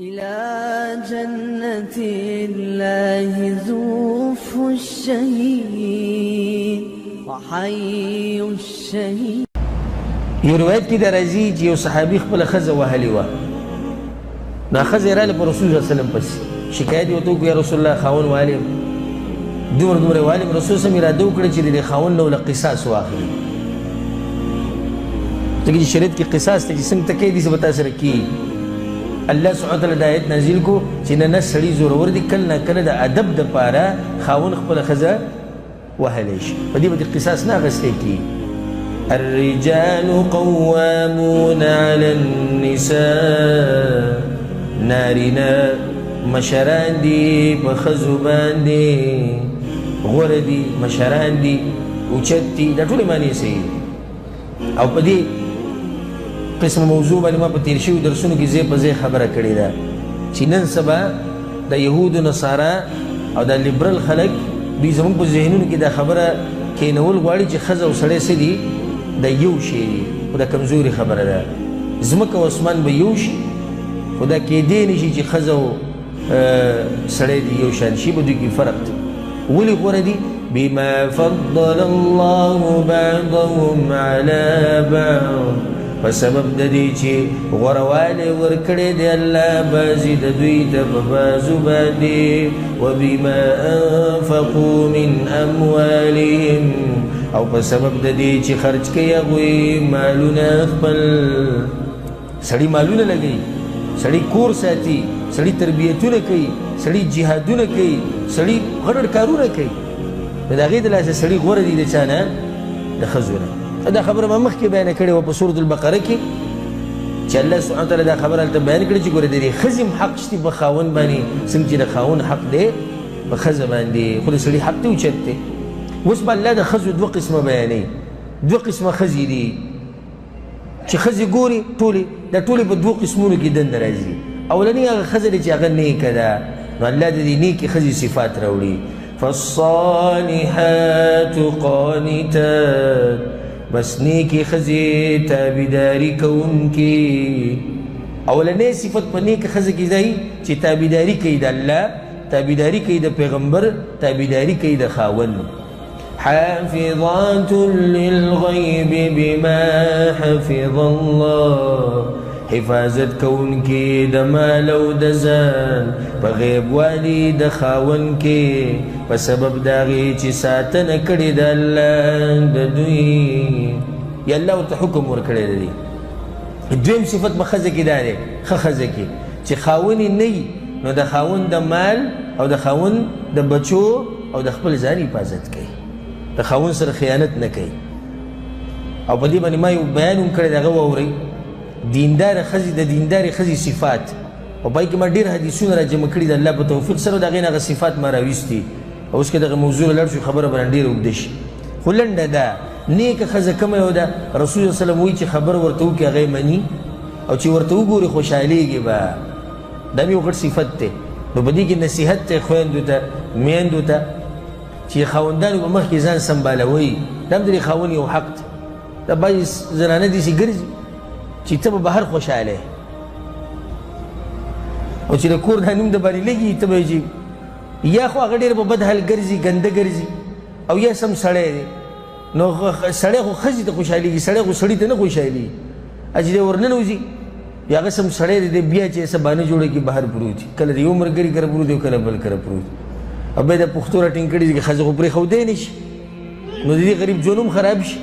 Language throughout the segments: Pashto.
إلى جنة الله زوف الشهيد وحي الشهيد. یو روایت کې د راځي چې یو صحابي خپله ښځه وهلې وه، نو ښځه یې راغله په رسول صلی الله علیه وسلم پسې شکایت یې ورته وکړو یا رسول الله خاوند وهلی یم، دومره دومره یې وهلی یم. رسول صلی الله علیه وسلم اراده وکړه چې د دې خاوند نه له قصاص واخلي، ځکه چې شریعت کې قصاص ته چې څنګه ته کوې داسې به تا سره کېږي. الله سبحانه وتعالی د آیت نازل کو چې نه سړي زورور دي، کله نه کله د ادب دپاره خاوند خپله ښځه وهلی شي، په دې به د قصاص نه اخیستی کېږي. الرجال قوامون على النساء، نارینه مشران دي په ښځو باندې، غوره دي، مشران دي، اوچت دي، دا ټولې معنی صحیح. او په دې قسم موضوع باندې ما په تیر شوي درسونو کې ځای په ځای خبره کړې ده چې نن سبا د یهودو نصارا او د لیبرل خلک دوی زموږ په ذهنونو کې دا خبره کینول غواړي چې ښځه او سړی څه دي، د یو شی دي، خو دا کمزوري خبره ده. ځمکه او اسمان به یو شي، خو دا کیدی نه شي چې ښځه او سړی دي یو شان شي، به دوی کې فرق دی. ولې غوره دي؟ بما فضل الله بعضهم على بعض، په سبب د دې چې غوروالی ورکړی دی الله بعضې د دوی ته په بعضو باندې، وبما انفقوا من اموالهم، او په سبب د دې چې خرج کوي هغوی مالونه خپل. سړي مالونه لګوي، سړي کور ساتي، سړي تربیتونه کوي، سړي جهادونه کوي، سړي غټ کارونه کوي، نو د هغې د لاسه سړي غوره دي د چا نه؟ د ښځو نه. دا خبره ما مخکې بیانه کړې وه په سورة البقره کې چې الله سبحانه وتعالی دا خبره هلته بیان کړې چې ګوره د دې ښځې هم حق شته په خاوند باندې، څنګه چې د خاوند حق دی په ښځه باندې، خو د سړي حق دی اوچت دی. اوس به الله د ښځو دوه قسمه بیانوي، دوه قسمه ښځې دي چې ښځې ګوري ټولې، دا ټولې په دوه قسمونو کې دنده راځي. اولنۍ هغه ښځه دی چې هغه نیکه ده، نو الله د دې نیکې ښځې صفات راوړي. فالصالحات قانتات، بس نیکی ښځې تابعداري کوونکې. اولنی صفت په نیکه ښځه کې دی چې تابعداري کوي د الله، تابعداري کوي د پیغمبر، تابعداري کوي د خاوند. حافظات للغیب بما حفظ الله، حفاظت کوونکې د مال او د ځان په غیب والي د خاوند کې، په سبب د هغې چې ساتنه کړې د الله د دوی، یا الله ورته حکم ورکړی دی. دویم صفت په ښځه کې دا دی، ښه ښځه کې چې خاوند یې نه وي، نو د خاوند د مال او د خاوند د بچو او د خپل ځان حفاظت کوي، د خاوند سره خیانت نه کوي. او په دې باندې ما یو بیان هم کړی، د هغه واورئ، دینداره ښځې، د دیندارې ښځې صفات، او پای کې ما ډېر حدیثونه را جمع کړي د الله په توفیق سره، د هغې نه هغه صفات ما راویستي. اوس که دغه موضوع لاړ شو خبره به ډېره اوږده شي، خو لنډه ده. نیکه ښځه کومه یو ده؟ رسول صلی الله علیه وسلم وایي چې خبر ورته وکړي هغه یې مني، او چې ورته وګوري خوشحالېږي به، دا مې یو غټ صفت دی. نو په دې کې نصیحت دی خویندو ته، میندو ته، چې خاوندانو به مخکې ځان سنبالوئ، دا هم د دې خاوند یو حق دی. دا بعضې زنانه داسې ګرځي چې ته به بهر خوشحاله، او چې د کور دا نوم د باندې لګي ته به چې یا خو هغه ډېر په بد حال ګرځي، ګنده ګرځي، او یا سم سړی دی. نو سړی خو ښځې ته خوشحالېږي، سړی خو سړي ته نه خوشحالېږي. چې دی ورننوځي یا هغه سم سړی دی، بیا چې څه بانه جوړه کړي بهر پروت وي، کله د یو ملګري کره پروت وي، کله بل کره پروت وي، او بیا د پښتو راټینګ کړي چې ښځه خو پرېښودی نه شي، نو د دې غریب ژوند هم خراب شي،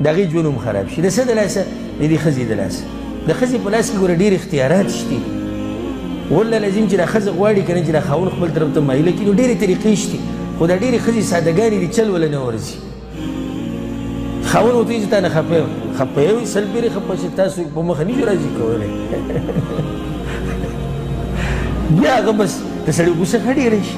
د هغې ژوند هم خراب شي. د څه د لاسه؟ د دې ښځې د لاسه. د ښځې په لاس کې ګوره ډېر اختیارات شته، والله لازم چې دا ښځه غواړي که نه چې دا خاوند خپل طرف ته مایله کړي، نو ډېرې طریقې شته، خو دا ډېرې ښځې سادهګانې دي، چل وله نه ورځي. خاوند ورته وایي چې تا نه خفه یم، خفه یې وایي سل پېرې خفه چې تاسو په مخه نه شو راضي کولی. بیا هغه بس د سړي غوسه ښه ډېره شي،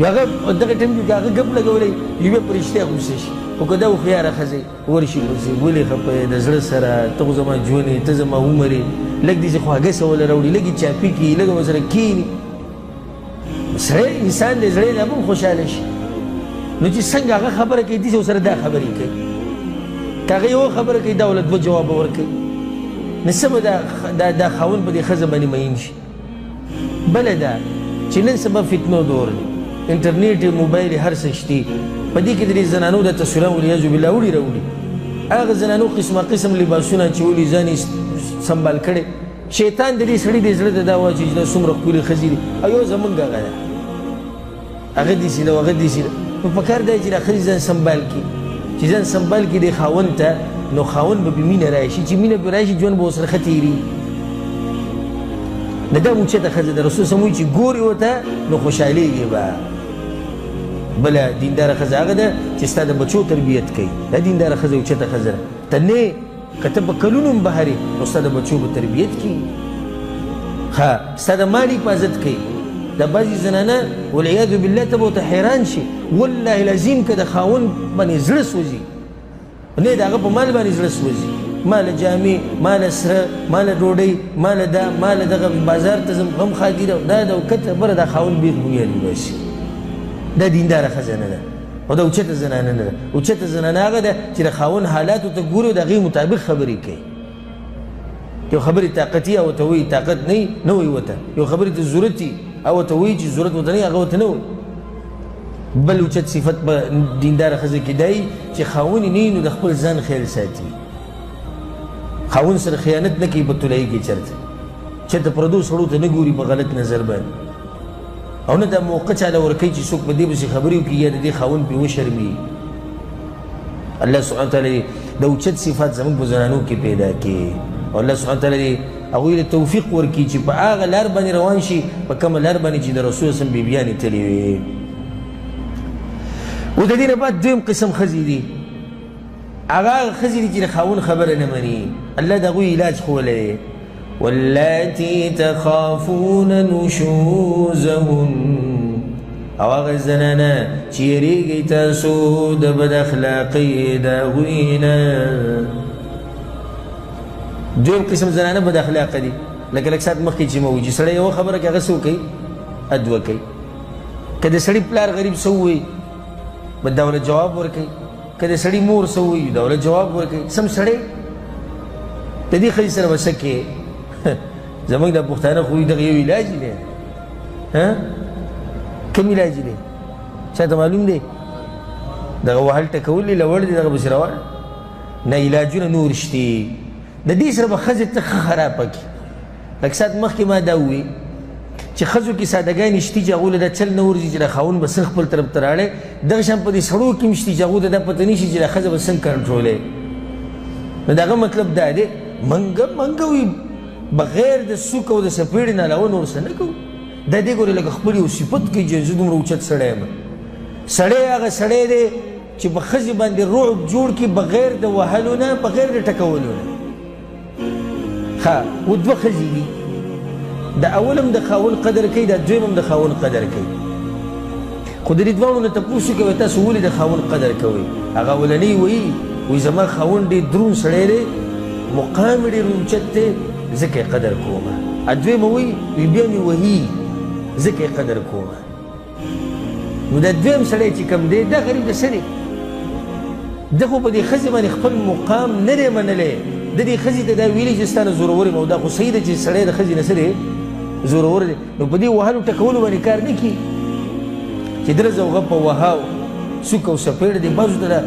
هغه دغه ټایم کې هغه ګپ لګولی یو بیا په رښتیا غوسه شي. خو که دا هوښیاره ښځې ورشي ورسې ولې خفه یې د زړه سره، ته خو زما ژوند یې، ته زما عمر یې، لږ داسې خواږه څه وله راوړي، لږ یې چاپي کړي، لږ ورسره کښېني. سړی انسان دی، زړی دی، هم خوشحاله شي. نو چې څنګه هغه خبره کوي داسې ورسره دا خبرې کوي، که هغه یوه خبره کوي دا ولې دوه جوابه ورکوي. نو څه به دا خاوند په دې ښځه باندې مین شي. بله دا چې نن سبا فتنو دور دی، انټرنیټ موبایل هر څه شتي، په دې کې د دې زنانو د تصویرونه والعیاذ بالله وړي راوړي. هغه زنانو قسمه قسم لباسونه اچولي، ځان یې سنبال کړی. شیطان د دې سړي د زړه ته دا واچوي چې دا څومره ښکلې ښځې دي، او یو زمونږ هغه ده، هغه داسې ده او هغه داسې ده. نو پکار دی چې دا ښځې ځان سنبال کړي، چې ځان سنبال کړي دې خاوند ته، نو خاوند به مینه راشي. چې مینه به راشي ژوند به ورسره ښه تېرېږي. نه دا اوچته ښځه ده، رسول صلی الله علیه وسلم وایي چې ګورې ورته نو خوشحالېږي به. بله دینداره ښځه هغه ده چې ستا د بچو تربیت کوي، دا دینداره ښځه اوچته ښځه ده. ته نه که ته په کلونو هم بهر یې، نو ستا د بچو به تربیت کوي، ښه ستا د مال حفاظت کوي. دا بعضې زنانه والعیاذ بالله ته به ورته حیران شي، والله العظیم که د خاوند باندې زړه سوځي، نه د هغه په مال باندې زړه سوځي، ماله جامې، ماله سره، ماله ډوډۍ، ماله دا، ماله دغه بازار ته ځم غم خادیره، دا د کته بره دا خاوند بېخ بنیاد وباسي. دا دینداره ښځه نه ده، او دا اوچته زنانه نه ده. اوچته زنانه هغه ده چې د خاوند حالاتو ته ګوري او د هغې مطابق خبرې کوي. یو خبرې طاقتي او ورته وایي طاقت نه وایي ورته، یو خبرې ته ضرورت وي او ورته وایي چې ضرورت ورته نه وي، هغه ورته نه وایي. بل اوچت صفت په دینداره ښځه کې دی چې خاوند یې نه وي نو د خپل ځان خیال ساتي، خاوند سره خیانت نه کوي په طلایي کې، چېرته پردو سړو ته نه ګوري په غلط نظر باندې، او نه دا موقع چاله ورکوي چې څوک په دې پسې خبرې وکړي یا د دې خاوند پرې وشرمي. الله سبحانه وتعالی د اوچت صفات زموږ په زنانو کې پیدا کړي، او الله سبحانه وتعالی هغوی ته توفیق ورکړي چې په هغه لار باندې روان شي، په کومه لار باندې چې د رسول صلی الله علیه وسلم بیبیانې تللې وي. و د دې نه بعد دویم قسم ښځې دي، هغه ښځې دي چې د خاوند خبره نه مني. الله د هغوی علاج ښوولی دی، واللاتي تخافون نشوزهن، او هغه زنانه چې یریږئ تاسو د بد اخلاقۍ د هغوی نه. دویم قسم زنانه بد اخلاقه دي، لکه لږ ساعت مخکې چې مو وایي چې سړی یوه خبره کې هغه څه وکوي، ادوه کوي. که د سړي پلار غریب څه ووایي به دولت جواب ورکوي، که د سړي مور څه ووایي دولت جواب ورکوي. سم سړی د دې ښځې سره به څه کوې؟ زمونږ دا پښتانه خو دغه یو علاج دی، کوم علاج دی چاته معلوم دی؟ دغه وهل ټکول دی، لوړ دی دغه پسې روان، نه علاجونه نور شتي. د دې سره به ښځې ته ښه خرابه کړي. لږ ساعت مخکې ما دا ووایي چې ښځو کې سادهګانې شتي چې هغو له دا چل نه ورځي چې د خاوند به څنګه خپل طرف ته راړی، دغه شان په دې سړو کې هم شتي چې هغو ته دا پته نه شي چې دا ښځه به څنګه کنټرولوي. نو د هغه مطلب دا دی منګه وي بغیر د سوک او د سپېړې نه علاوه نور څه نه کوو. دا دې ګورې لکه خپل یو صفت کوي چې زه دومره اوچت سړی یم. سړی هغه سړی دی چې په ښځې باندې رعب جوړ کړي بغیر د وهلو نه، بغیر د ټکولو نه. ښه و دوه ښځې دي، د اول هم د خاوند قدر کوي، د دویم هم د خاوند قدر کوي. خو د دې دواړو نه تپوس وکوئ تاسو ولې د خاوند قدر کوئ؟ هغه اولنۍ وایي زما خاوند ډېر دروند سړی دی، مقام یې ډېر اوچت دی، ځکه یې قدر کومه. دویمه وایي بیا مې وهي ځکه یې قدر کومه. نو دا دویم سړی چې کوم دی دا غریب د څه دی؟ ده خو په دې ښځې باندې خپل مقام نه دی منلی. د دې ښځې ته دا ویلي چې ستا نه زورور یم، او دا خو صحیح ده چې سړی د ښځې نه څه دی؟ زورور دی. نو په دې وهلو ټکولو باندې کار نه کړي چې درز او غپ او وهاو سوک او سپېړ دی. بعضو ته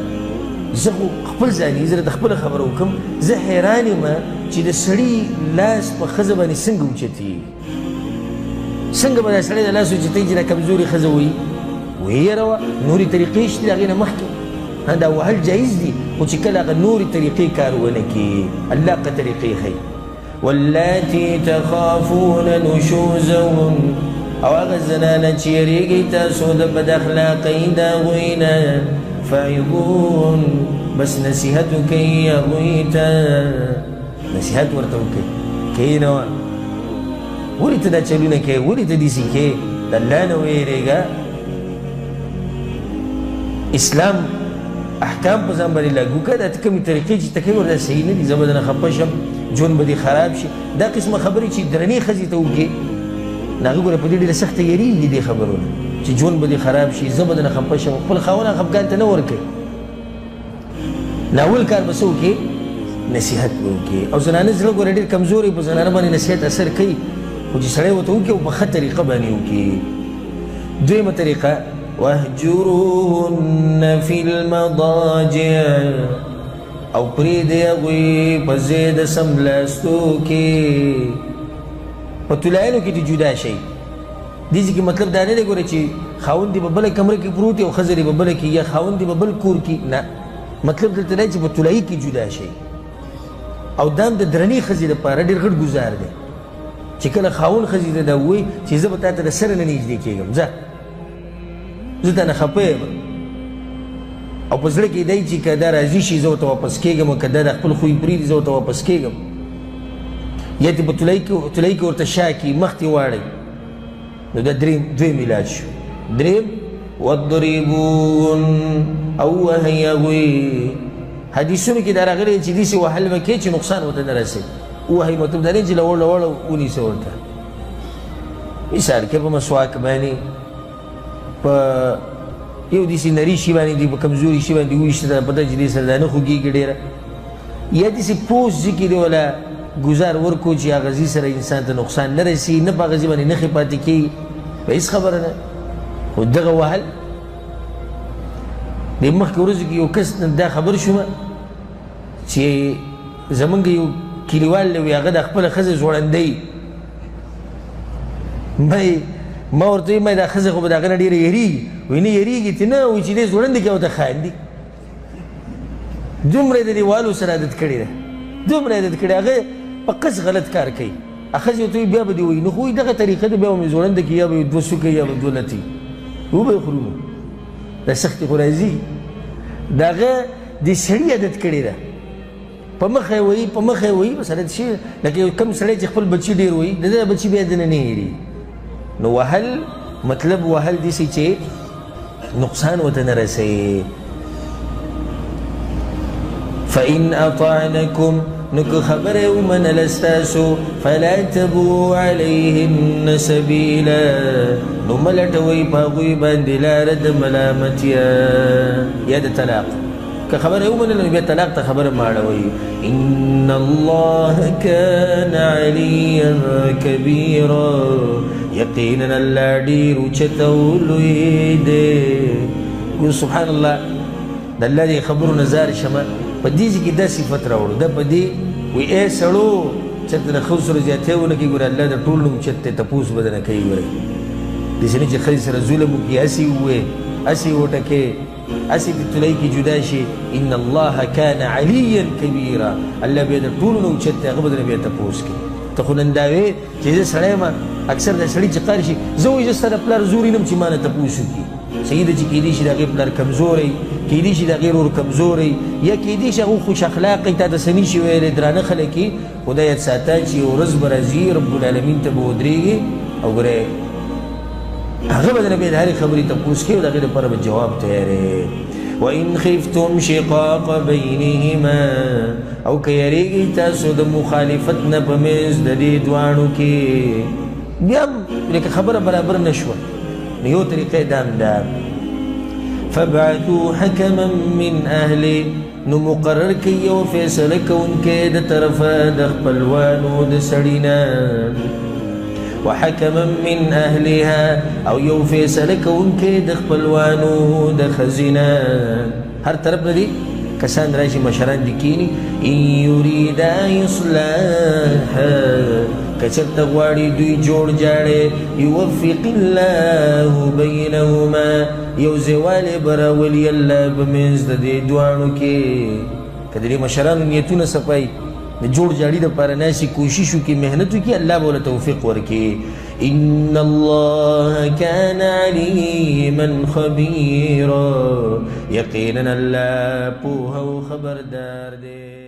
زه خو خپل ځاني زه د خپله خبره وکړم، زه حیران یم چې د سړي لاس په ښځه باندې څنګه اوچتي، څنګه به دا سړی د لاس اوچتوي چې دا کمزورې ښځه وایي ویېروه. نورې طریقې شته د هغې نه مخکې دا وهل جایز دي، خو چې کله هغه نورې طریقې کار ونه کړي. الله که طریقې ښیي. واللاتي تخافون نشوزهن، او هغه زنانه چې یریږئ تاسو د بد اخلاقۍ د هغوی نه، فعظوهن، بس نصیحت وکئ هغوی ته، نصیحت ورته وکئ. کښېنوه، ولې ته دا چلونه کوې؟ ولې ته داسې کوې؟ د الله نه ویرېږه. اسلام احکام په ځان باندې لاګو کړه. دا ته کومې طریقې چې ته کوې ورته صحیح نه دي. زه به درنه خفه شم، ژوند به دې خراب شي. دا قسمه خبرې چې درنې ښځې ته وکړې، نو هغه ګوره په دې ډېره سخته یېرېږي دې خبرو نه چې ژوند به دې خراب شي، زه به درنه خفه شم. خپل خاوند خفګان ته نه ورکوې. ناول کار به څه وکړې؟ نصیحت وکړي. او زنانه زړه ګوره ډېر کمزوري، په زنانه باندې نصیحت اثر کوي، خو چې سړی ورته وکړي او په ښه طریقه باندې وکړي. دویمه طریقه واهجروهن فی المضاجع، او پرېږدئ هغوی په ځای د څملاستو کې. په طلایانو کې دې جدا شئ. دې کې مطلب دا نه دی ګوره چې خاوند دې په بله کمره کې پروت وي او ښځه دې په بله کې، یا خاوند دې په بل کور کې، نه، مطلب دلته دی چې په طلایي کې جدا شئ. او دا هم د درنې ښځې دپاره ډېر غټ ګزار دی چې کله خاوند ښځې ته دا ووایي چې زه به تا ته د سره نه نږدې کېږم، ځه زه تا نه خفه یم، او په زړه کې دی چې که دا راضي شي زه ورته واپس کېږم، او که دا د خپل خوی پرېږدي زه ورته واپس کېږم. یا دې په طلایي کې ورته شا کړي، مخ دې واړئ. نو دا دویم علاج شو. دریم واضربون، او وهئ هغوی. حدیثونو کې دا راغلی چې داسې وهل به کوې چې نقصان ورته نه رسوي. وهئ مطلب دا دی چې لوړ لوړ ونیسه ورته. مثال کې په مسواک باندې، په یو داسې نري شي باندې دې په کمزوري شي باندې وویشته، دا پته چې دې سره دا نه خوږېږي ډېره. یا داسې پوست ځای کې دې وله ګزار ورکړو چې هغه ځای سره انسان ته نقصان نه رسي، نه په هغه ځای باندې نښې پاتې کېږي، په هېڅ خبره نه. خو دغه وهل د مخکې ورځو کې یو کس دا خبر شومه چې زمونږ یو کلیوال دی، وایي هغه د خپله ښځه ځوړندی. ما ورته وایي دا ښځه خو به د هغه نه ډېره یېرېږي. وایي نه یېرېږي ته نه، وایي چې دی ځوړندې کې او ته خاندي. دومره یې د دې والو سره عادت کړې ده، دومره عادت کړې، هغه په قص غلط کار کوي. ښځې ورته وایي بیا به دې وایي نو خو دغه طریقه ده، بیا به مې ځوړنده کړي، یا به یې دوه سوکه یا به دوه لتې وبه یې خورو. دا سختې خو راځي. د هغه د سړي عادت کړې ده، په مخه یې وایي، په مخه یې وایي، بس عادت شي. لکه یو کم سړی چې خپل بچي ډېر وایي، د ده بچي بیا دنه نه هېرېږي. نو وهل مطلب وهل داسې چې نقصان ورته نه رسوي. فإن أطعنكم، نو که خبره ومنله ستاسو، فلا تبغوا علیهن سبیلا، نو مه لټوئ په هغوی باندې لاره د ملامتیا یا د طلاق. که خبره ومنله نو بیا طلاق ته خبره مه اړوئ. ان الله کان علیا کبیرا، یقینا الله ډېر اوچت او لوی دی. سبحان الله، د الله دې خبرو نه زار شمه. په دې ځای کې دا صفت راوړو، دا په دې وایي ای سړو چېرته د ښځو سره زیاتې ونه کړي، ګوره الله د ټول نه اوچت دی، تپوس به درنه کوي. ګوره داسې نه چې ښځې سره ظلم وکړي، هسې ووایې، هسې وټکې، هسې د طلایي کې جدا شي. ان الله کان علیا کبیرا، الله بیا د ټولو نه اوچت دی، هغه به درنه بیا تپوس کوي. ته خو نن دا وې چې زه سړی یم، اکثر دا سړي چې قهر شي، زه وایي زه ستا د پلار زور وینم چې ما نه تپوس وکړي. صحیح ده چې کېدای شي د هغې پلار کمزوری، کېدای شي د هغې ورور کمزوری، یا کېدای شي هغه خوش اخلاقی، تا ته څه نه شي ویلی، درانه خلک یې. خو دا یاد ساته چې یو ورځ به راځي رب العالمین ته به ودرېږي، او ګورې هغه به درنه بیا د هرې خبرې تپوس کوي، او د هغې دپاره به جواب تیاری. وإن خفتم شقاق بینهما، او که یریږئ تاسو د مخالفت نه په منځ د دې دواړو کې، بیا هم لکه خبره برابر نه شوه، نو یو طریقه دا هم ده. فابعثوا حکما من اهله، نو مقرر کړئ یو فیصله کوونکی د طرفه د خپلوانو د سړي نه. وحکما من اهلها، او یو فیصله کوونکی د خپلوانو د ښځې نه. هر طرف نه دي کسان راشي، مشران دي کینی. ان یریدا اصلاحا، که چېرته غواړي دوی جوړ جاړی، یوفق الله بینهما، یو ځایوالی به راولي الله په منځ د دې دواړو کې. که د دې مشرانو نیتونه صفایي، د جوړ جاړي دپاره ناسي، کوشش وکړي، محنت وکړي، الله به ورله توفیق ورکړي. ان الله کان علیما خبیرا، یقینا الله پوهه او خبردار دی.